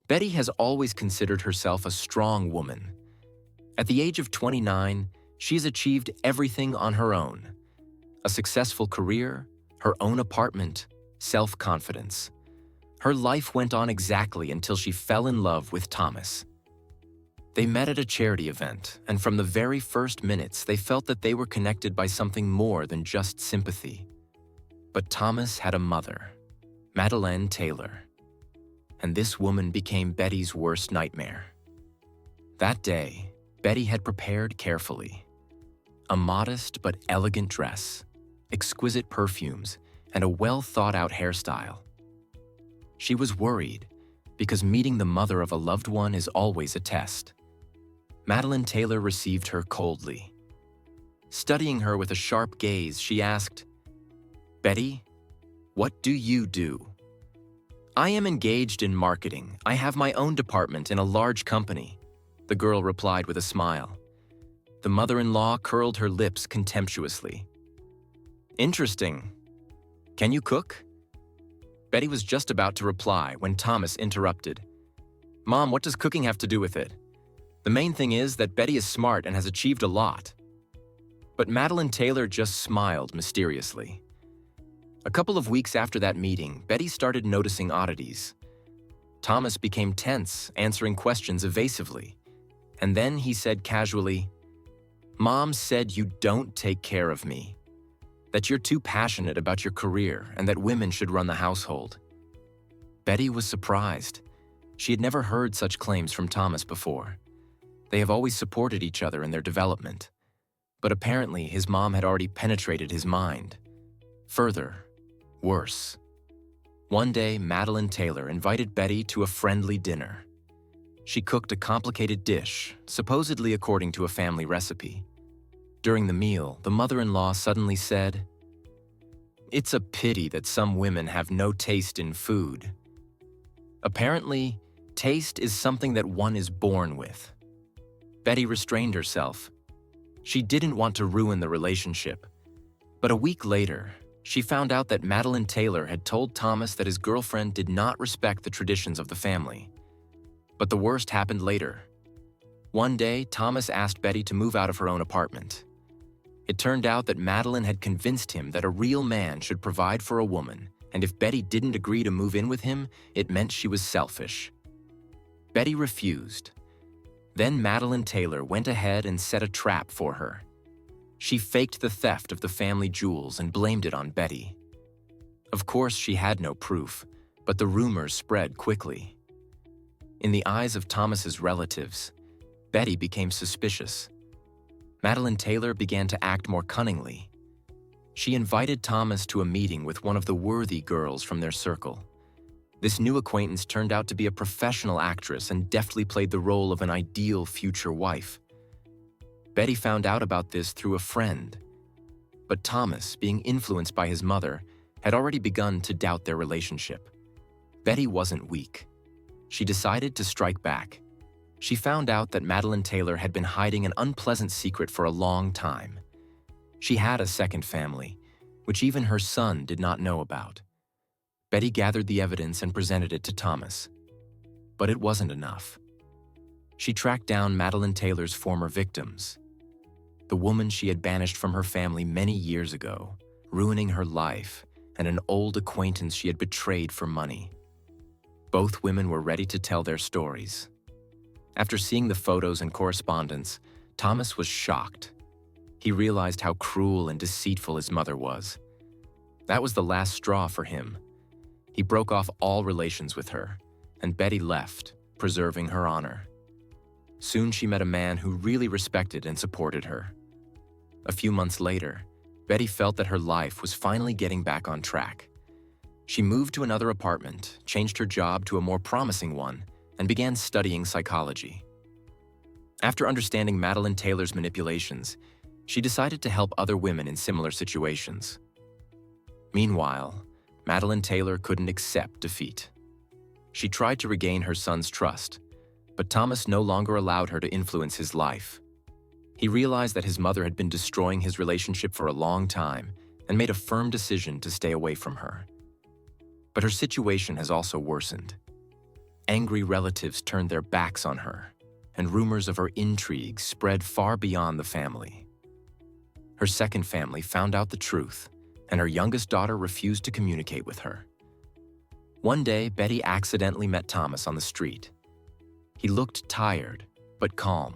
Betty has always considered herself a strong woman. At the age of 29, she has achieved everything on her own. A successful career, her own apartment, self-confidence. Her life went on exactly until she fell in love with Thomas. They met at a charity event, and from the very first minutes, they felt that they were connected by something more than just sympathy. But Thomas had a mother, Madeleine Taylor, and this woman became Betty's worst nightmare. That day, Betty had prepared carefully. A modest but elegant dress, exquisite perfumes, and a well-thought-out hairstyle. She was worried, because meeting the mother of a loved one is always a test. Madeleine Taylor received her coldly. Studying her with a sharp gaze, she asked, "Betty, what do you do?" "I am engaged in marketing. I have my own department in a large company," the girl replied with a smile. The mother-in-law curled her lips contemptuously. "Interesting. Can you cook?" Betty was just about to reply when Thomas interrupted. "Mom, what does cooking have to do with it? The main thing is that Betty is smart and has achieved a lot." But Madeleine Taylor just smiled mysteriously. A couple of weeks after that meeting, Betty started noticing oddities. Thomas became tense, answering questions evasively. And then he said casually, "Mom said you don't take care of me, that you're too passionate about your career and that women should run the household." Betty was surprised. She had never heard such claims from Thomas before. They have always supported each other in their development. But apparently his mom had already penetrated his mind. Further, worse. One day, Madeleine Taylor invited Betty to a friendly dinner. She cooked a complicated dish, supposedly according to a family recipe. During the meal, the mother-in-law suddenly said, "It's a pity that some women have no taste in food." Apparently, taste is something that one is born with. Betty restrained herself. She didn't want to ruin the relationship. But a week later, she found out that Madeleine Taylor had told Thomas that his girlfriend did not respect the traditions of the family. But the worst happened later. One day, Thomas asked Betty to move out of her own apartment. It turned out that Madeleine had convinced him that a real man should provide for a woman, and if Betty didn't agree to move in with him, it meant she was selfish. Betty refused. Then Madeleine Taylor went ahead and set a trap for her. She faked the theft of the family jewels and blamed it on Betty. Of course, she had no proof, but the rumors spread quickly. In the eyes of Thomas's relatives, Betty became suspicious. Madeleine Taylor began to act more cunningly. She invited Thomas to a meeting with one of the worthy girls from their circle. This new acquaintance turned out to be a professional actress and deftly played the role of an ideal future wife. Betty found out about this through a friend. But Thomas, being influenced by his mother, had already begun to doubt their relationship. Betty wasn't weak. She decided to strike back. She found out that Madeleine Taylor had been hiding an unpleasant secret for a long time. She had a second family, which even her son did not know about. Betty gathered the evidence and presented it to Thomas. But it wasn't enough. She tracked down Madeleine Taylor's former victims, the woman she had banished from her family many years ago, ruining her life, and an old acquaintance she had betrayed for money. Both women were ready to tell their stories. After seeing the photos and correspondence, Thomas was shocked. He realized how cruel and deceitful his mother was. That was the last straw for him. He broke off all relations with her, and Betty left, preserving her honor. Soon she met a man who really respected and supported her. A few months later, Betty felt that her life was finally getting back on track. She moved to another apartment, changed her job to a more promising one, and began studying psychology. After understanding Madeleine Taylor's manipulations, she decided to help other women in similar situations. Meanwhile, Madeleine Taylor couldn't accept defeat. She tried to regain her son's trust, but Thomas no longer allowed her to influence his life. He realized that his mother had been destroying his relationship for a long time and made a firm decision to stay away from her. But her situation has also worsened. Angry relatives turned their backs on her, and rumors of her intrigues spread far beyond the family. Her second family found out the truth, and her youngest daughter refused to communicate with her. One day, Betty accidentally met Thomas on the street. He looked tired, but calm.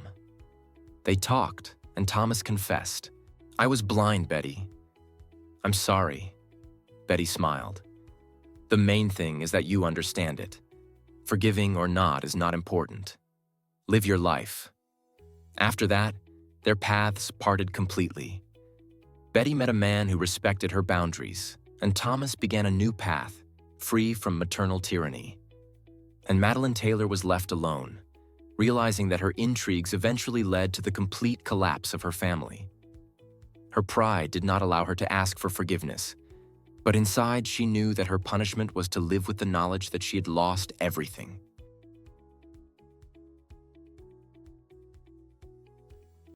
They talked, and Thomas confessed, "I was blind, Betty." "I'm sorry," Betty smiled. "The main thing is that you understand it. Forgiving or not is not important. Live your life." After that, their paths parted completely. Betty met a man who respected her boundaries, and Thomas began a new path, free from maternal tyranny. And Madeline Taylor was left alone, realizing that her intrigues eventually led to the complete collapse of her family. Her pride did not allow her to ask for forgiveness, but inside she knew that her punishment was to live with the knowledge that she had lost everything.